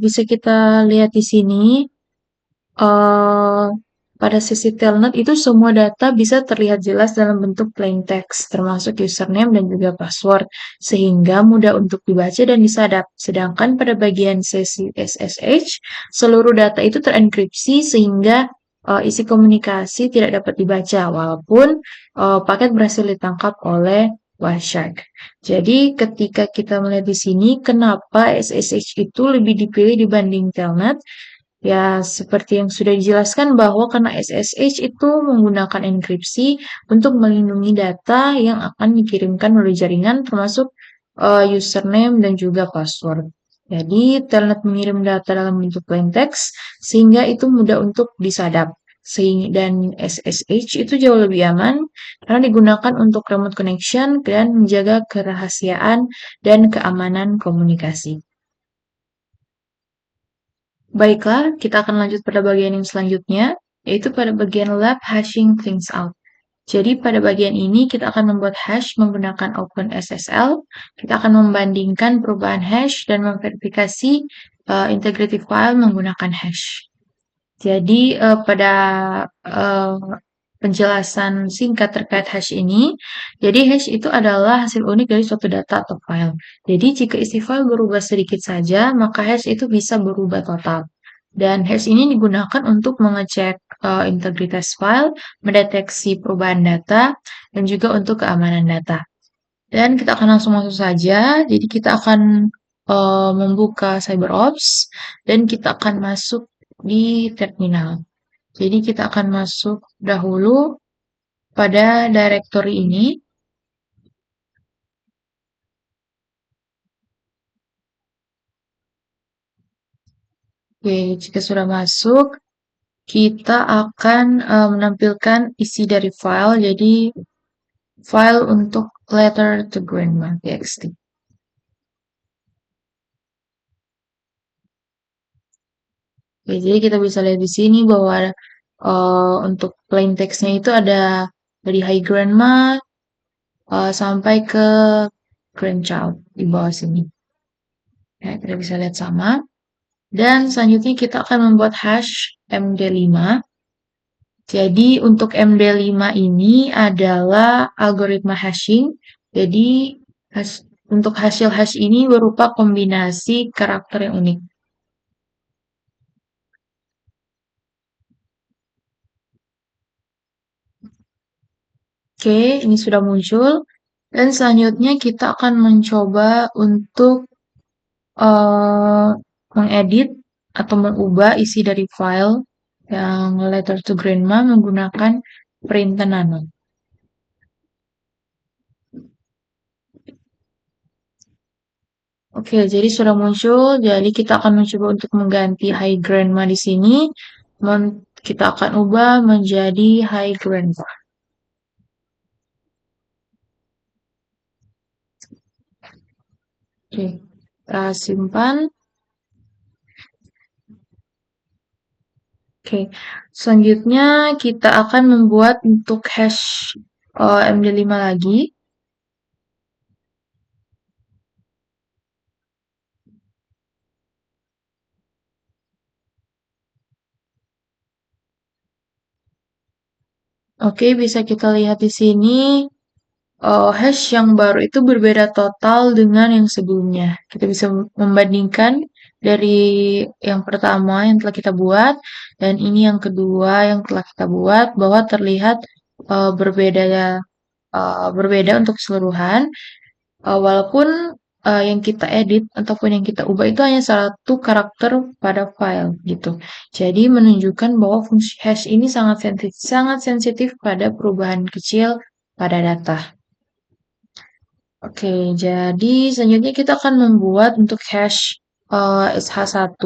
bisa kita lihat di sini pada sisi telnet itu semua data bisa terlihat jelas dalam bentuk plain text, termasuk username dan juga password, sehingga mudah untuk dibaca dan disadap. Sedangkan pada bagian sesi SSH, seluruh data itu terenkripsi sehingga isi komunikasi tidak dapat dibaca, walaupun paket berhasil ditangkap oleh Wireshark. Jadi ketika kita melihat di sini, kenapa SSH itu lebih dipilih dibanding telnet? Ya, seperti yang sudah dijelaskan bahwa karena SSH itu menggunakan enkripsi untuk melindungi data yang akan dikirimkan melalui jaringan termasuk username dan juga password. Jadi, telnet mengirim data dalam bentuk plain text sehingga itu mudah untuk disadap. Dan SSH itu jauh lebih aman karena digunakan untuk remote connection dan menjaga kerahasiaan dan keamanan komunikasi. Baiklah, kita akan lanjut pada bagian yang selanjutnya, yaitu pada bagian lab hashing things out. Jadi pada bagian ini kita akan membuat hash menggunakan OpenSSL. Kita akan membandingkan perubahan hash dan memverifikasi integrity file menggunakan hash. Jadi pada penjelasan singkat terkait hash ini, jadi hash itu adalah hasil unik dari suatu data atau file. Jadi jika isi file berubah sedikit saja, maka hash itu bisa berubah total. Dan hash ini digunakan untuk mengecek integritas file, mendeteksi perubahan data, dan juga untuk keamanan data. Dan kita akan langsung masuk saja. Jadi kita akan membuka CyberOps dan kita akan masuk di terminal. Jadi kita akan masuk dahulu pada directory ini. Oke, jika sudah masuk, kita akan menampilkan isi dari file. Jadi file untuk letter to grandma txt. Oke, jadi kita bisa lihat di sini bahwa untuk plain text-nya itu ada dari Hi Grandma sampai ke grandchild di bawah sini. Ya, kita bisa lihat sama. Dan selanjutnya kita akan membuat hash MD5. Jadi untuk MD5 ini adalah algoritma hashing. Jadi untuk hasil hash ini berupa kombinasi karakter yang unik. Oke, ini sudah muncul. Dan selanjutnya kita akan mencoba untuk mengedit atau mengubah isi dari file yang letter to grandma menggunakan print nano. Oke, jadi sudah muncul. Jadi kita akan mencoba untuk mengganti Hi Grandma di sini. Kita akan ubah menjadi Hi Grandpa. Oke, kita simpan. Oke, selanjutnya kita akan membuat untuk hash MD5 lagi. Oke, bisa kita lihat di sini hash yang baru itu berbeda total dengan yang sebelumnya. Kita bisa membandingkan dari yang pertama yang telah kita buat dan ini yang kedua yang telah kita buat bahwa terlihat berbeda berbeda untuk keseluruhan. Walaupun yang kita edit ataupun yang kita ubah itu hanya satu karakter pada file gitu. Jadi menunjukkan bahwa fungsi hash ini sangat sensitif pada perubahan kecil pada data. Oke, jadi selanjutnya kita akan membuat untuk hash SH1.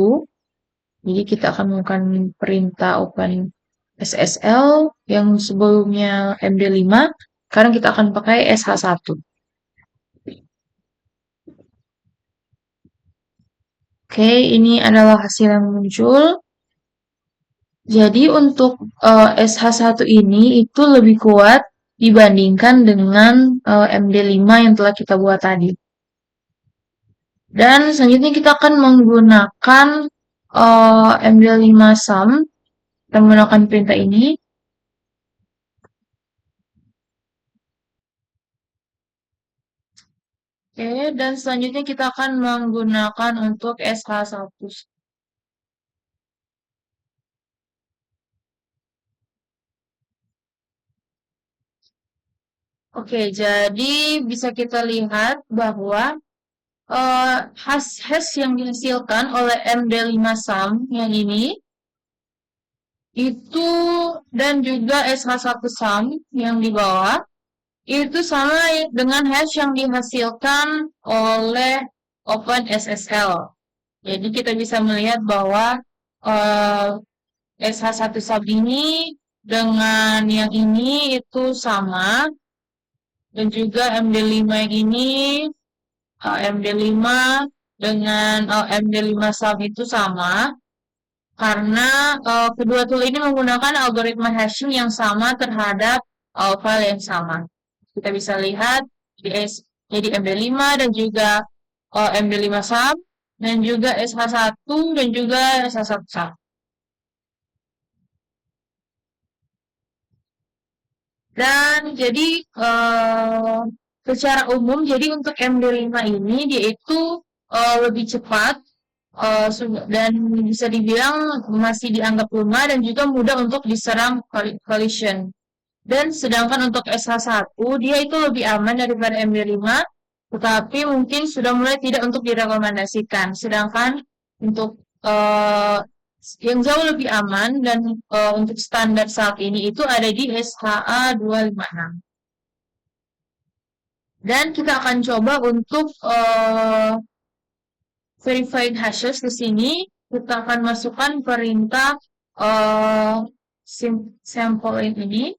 Jadi kita akan melakukan perintah open SSL yang sebelumnya MD5. Sekarang kita akan pakai SH1. Oke, ini adalah hasil yang muncul. Jadi untuk SH1 ini itu lebih kuat dibandingkan dengan MD5 yang telah kita buat tadi. Dan selanjutnya kita akan menggunakan MD5 sum. Kita menggunakan perintah ini. Oke, dan selanjutnya kita akan menggunakan untuk SH1. Oke, jadi bisa kita lihat bahwa hash yang dihasilkan oleh MD5 sum yang ini itu dan juga SH1 sum yang di bawah itu sama dengan hash yang dihasilkan oleh OpenSSL. Jadi kita bisa melihat bahwa SH1 sum ini dengan yang ini itu sama dan juga MD5 yang ini MD5 dengan MD5 sum itu sama karena kedua tool ini menggunakan algoritma hashing yang sama terhadap file yang sama. Kita bisa lihat jadi MD5 dan juga MD5 sum dan juga SH1 dan juga SH1 sum. Dan jadi secara umum jadi untuk MD5 ini dia itu lebih cepat dan bisa dibilang masih dianggap lemah dan juga mudah untuk diserang collision. Dan sedangkan untuk SH1 dia itu lebih aman daripada MD5, tetapi mungkin sudah mulai tidak untuk direkomendasikan. Sedangkan untuk yang jauh lebih aman dan untuk standar saat ini itu ada di SHA256. Dan kita akan coba untuk verified hashes di sini. Kita akan masukkan perintah sample ini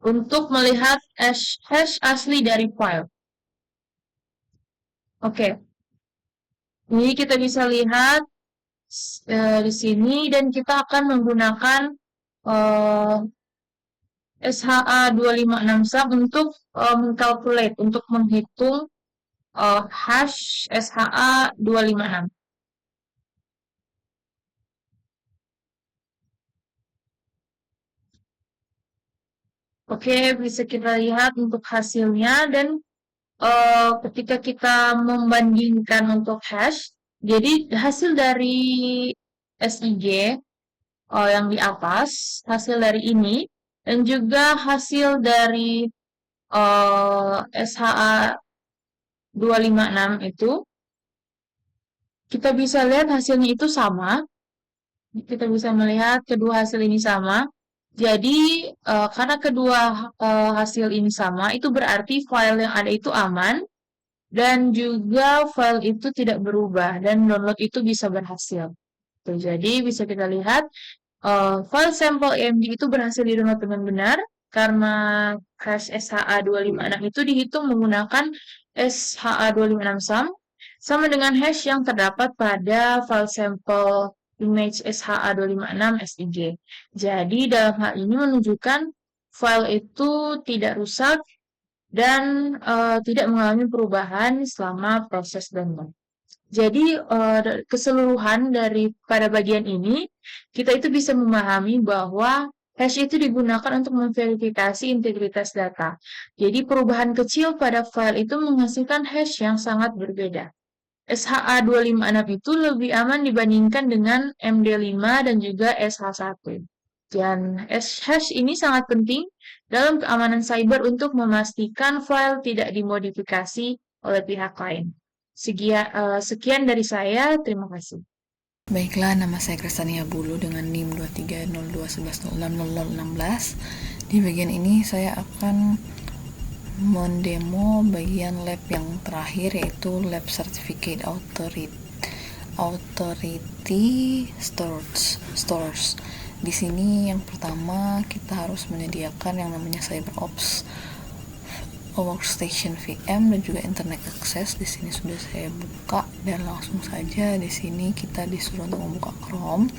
untuk melihat hash asli dari file. Oke. Ini kita bisa lihat di sini dan kita akan menggunakan SHA256 sum untuk mengkalkulate, untuk menghitung hash SHA256. Oke, bisa kita lihat untuk hasilnya dan ketika kita membandingkan untuk hash, jadi hasil dari SIG yang di atas, hasil dari ini, dan juga hasil dari SHA256 itu, kita bisa lihat hasilnya itu sama. Kita bisa melihat kedua hasil ini sama. Jadi, karena kedua hasil ini sama, itu berarti file yang ada itu aman, dan juga file itu tidak berubah, dan download itu bisa berhasil. Tuh, jadi, bisa kita lihat, file sampel EMD itu berhasil di-download dengan benar, karena hash SHA256 itu dihitung menggunakan SHA256 sum, sama dengan hash yang terdapat pada file sampel image SHA256 SIG. Jadi dalam hal ini menunjukkan file itu tidak rusak dan tidak mengalami perubahan selama proses download. Jadi keseluruhan pada bagian ini kita itu bisa memahami bahwa hash itu digunakan untuk memverifikasi integritas data. Jadi perubahan kecil pada file itu menghasilkan hash yang sangat berbeda. SHA256 itu lebih aman dibandingkan dengan MD5 dan juga SH1. Dan hash ini sangat penting dalam keamanan cyber untuk memastikan file tidak dimodifikasi oleh pihak lain. Sekian dari saya, terima kasih. Baiklah, nama saya Kristania Bulu dengan NIM 230211060016. Di bagian ini saya akan mendemo bagian lab yang terakhir, yaitu lab certificate authority stores. Di sini yang pertama kita harus menyediakan yang namanya CyberOps Workstation VM dan juga Internet Access. Di sini sudah saya buka dan langsung saja di sini kita disuruh untuk membuka Chrome,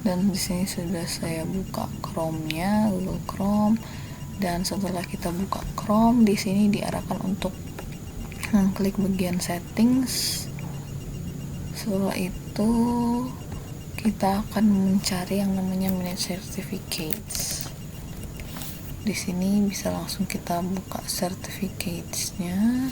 dan di sini sudah saya buka Chrome-nya, Google Chrome. Dan setelah kita buka Chrome, di sini diarahkan untuk klik bagian settings. Setelah itu kita akan mencari yang namanya manage certificates. Di sini bisa langsung kita buka certificates-nya.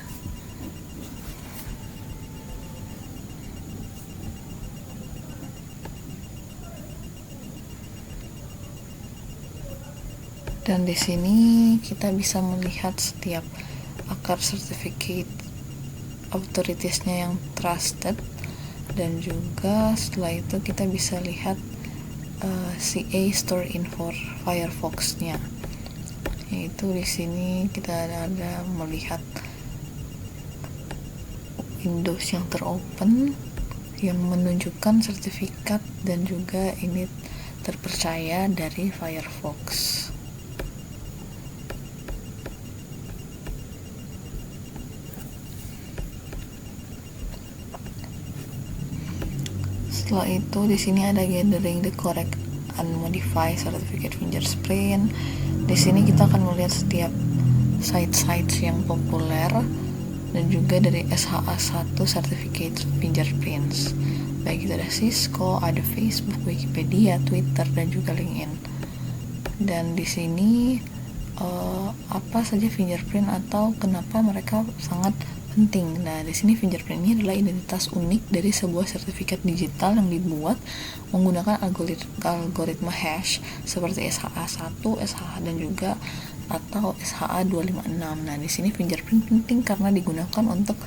Dan di sini kita bisa melihat setiap akar certificate authorities-nya yang trusted, dan juga setelah itu kita bisa lihat CA store info Firefox-nya. Yaitu di sini kita ada melihat Windows yang teropen yang menunjukkan sertifikat dan juga ini terpercaya dari Firefox. Setelah itu di sini ada gathering the correct unmodified certificate fingerprint. Di sini kita akan melihat setiap site-sites yang populer dan juga dari SHA1 certificate fingerprints. Baik itu ada Cisco, ada Facebook, Wikipedia, Twitter, dan juga LinkedIn. Dan di sini apa saja fingerprint atau kenapa mereka sangat penting. Nah, di sini fingerprint ini adalah identitas unik dari sebuah sertifikat digital yang dibuat menggunakan algoritma hash seperti SHA-1, SHA dan juga atau SHA-256. Nah, di sini fingerprint penting karena digunakan untuk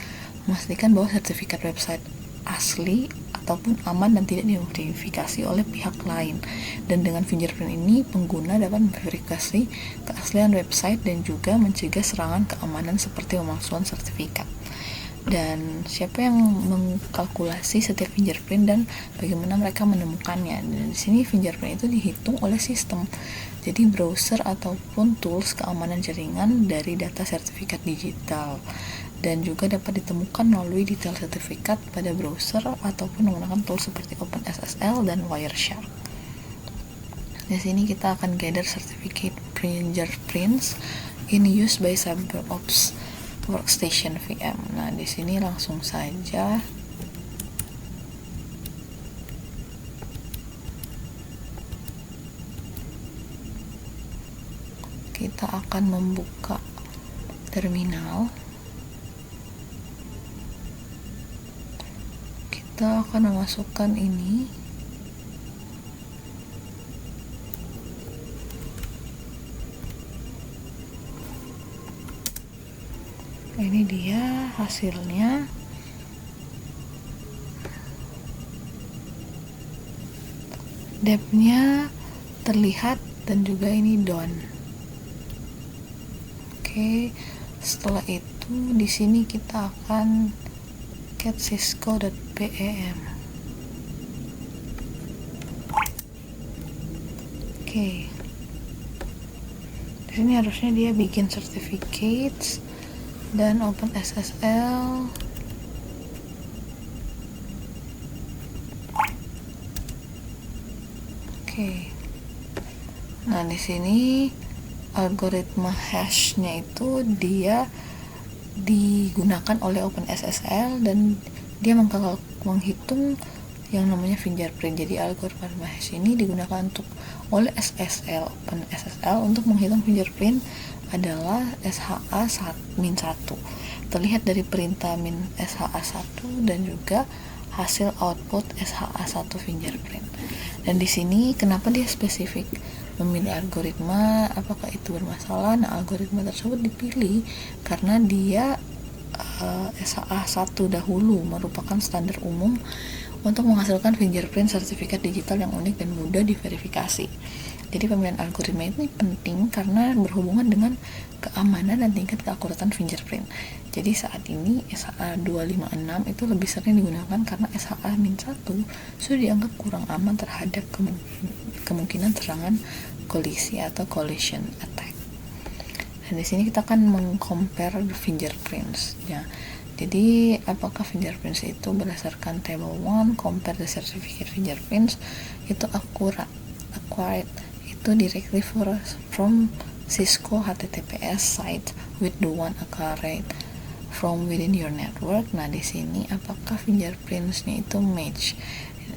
memastikan bahwa sertifikat website asli ataupun aman dan tidak dimodifikasi oleh pihak lain. Dan dengan fingerprint ini, pengguna dapat memverifikasi keaslian website dan juga mencegah serangan keamanan seperti pemalsuan sertifikat. Dan siapa yang mengkalkulasi setiap fingerprint dan bagaimana mereka menemukannya. Dan di sini fingerprint itu dihitung oleh sistem. Jadi browser ataupun tools keamanan jaringan dari data sertifikat digital. Dan juga dapat ditemukan melalui detail sertifikat pada browser ataupun menggunakan tools seperti OpenSSL dan Wireshark. Di sini kita akan gather certificate fingerprints in use by CyberOps Workstation VM. Nah, di sini langsung saja kita akan membuka terminal. Kita akan memasukkan ini. Ini dia hasilnya. Depth-nya terlihat dan juga ini done. Oke, setelah itu di sini kita akan get cisco.pem. Oke. Di sini harusnya dia bikin certificates dan OpenSSL. Oke. Nah, di sini algoritma hash-nya itu dia digunakan oleh OpenSSL dan dia menghitung yang namanya fingerprint. Jadi algoritma hash ini digunakan oleh OpenSSL untuk menghitung fingerprint adalah SHA-1. Terlihat dari perintah SHA-1 dan juga hasil output SHA-1 fingerprint. Dan di sini kenapa dia spesifik memilih algoritma, apakah itu bermasalah? Nah, algoritma tersebut dipilih karena dia SHA-1 dahulu merupakan standar umum untuk menghasilkan fingerprint sertifikat digital yang unik dan mudah diverifikasi. Jadi pemilihan algoritma ini penting karena berhubungan dengan keamanan dan tingkat keakuratan fingerprint. Jadi saat ini SHA-256 itu lebih sering digunakan karena SHA-1 sudah dianggap kurang aman terhadap kemungkinan serangan kolisi atau collision attack. Dan di sini kita akan meng-compare fingerprints ya. Jadi apakah fingerprints itu berdasarkan table 1 compare the certificate fingerprints itu acquired itu directly from Cisco HTTPS site with the one acquired from within your network. Nah, di sini apakah fingerprints-nya itu match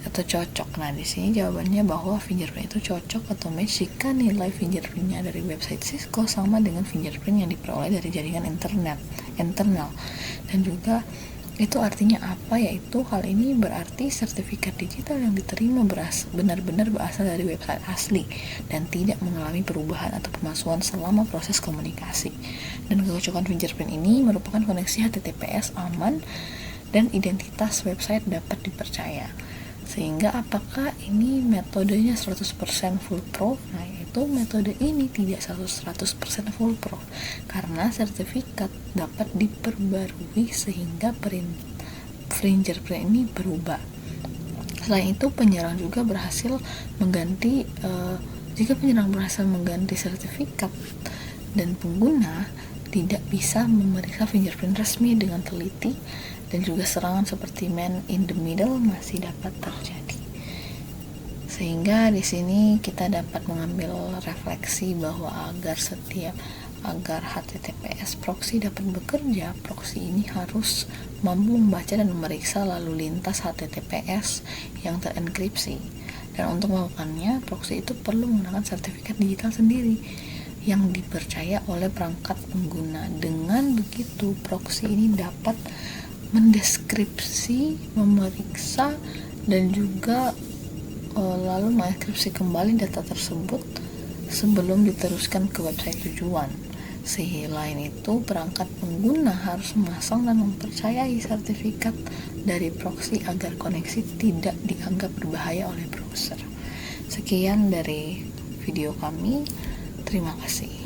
atau cocok? Nah, di sini jawabannya bahwa fingerprint itu cocok atau match jika nilai fingerprint-nya dari website Cisco sama dengan fingerprint yang diperoleh dari jaringan internal. Dan juga itu artinya apa? Yaitu hal ini berarti sertifikat digital yang diterima benar-benar berasal dari website asli dan tidak mengalami perubahan atau pemalsuan selama proses komunikasi. Dan kecocokan fingerprint ini merupakan koneksi HTTPS aman dan identitas website dapat dipercaya. Sehingga apakah ini metodenya 100% foolproof? Nah, yaitu metode ini tidak 100% foolproof karena sertifikat dapat diperbarui sehingga fingerprint ini berubah. Selain itu, penyerang juga berhasil mengganti jika penyerang berhasil mengganti sertifikat dan pengguna tidak bisa memeriksa fingerprint resmi dengan teliti, dan juga serangan seperti man in the middle masih dapat terjadi. Sehingga di sini kita dapat mengambil refleksi bahwa agar HTTPS proxy dapat bekerja, proxy ini harus mampu membaca dan memeriksa lalu lintas HTTPS yang terenkripsi. Dan untuk melakukannya, proxy itu perlu menggunakan sertifikat digital sendiri yang dipercaya oleh perangkat pengguna. Dengan begitu, proxy ini dapat mendeskripsi, memeriksa, dan juga lalu mengenkripsi kembali data tersebut sebelum diteruskan ke website tujuan. Selain itu, perangkat pengguna harus memasang dan mempercayai sertifikat dari proxy agar koneksi tidak dianggap berbahaya oleh browser. Sekian dari video kami. Terima kasih.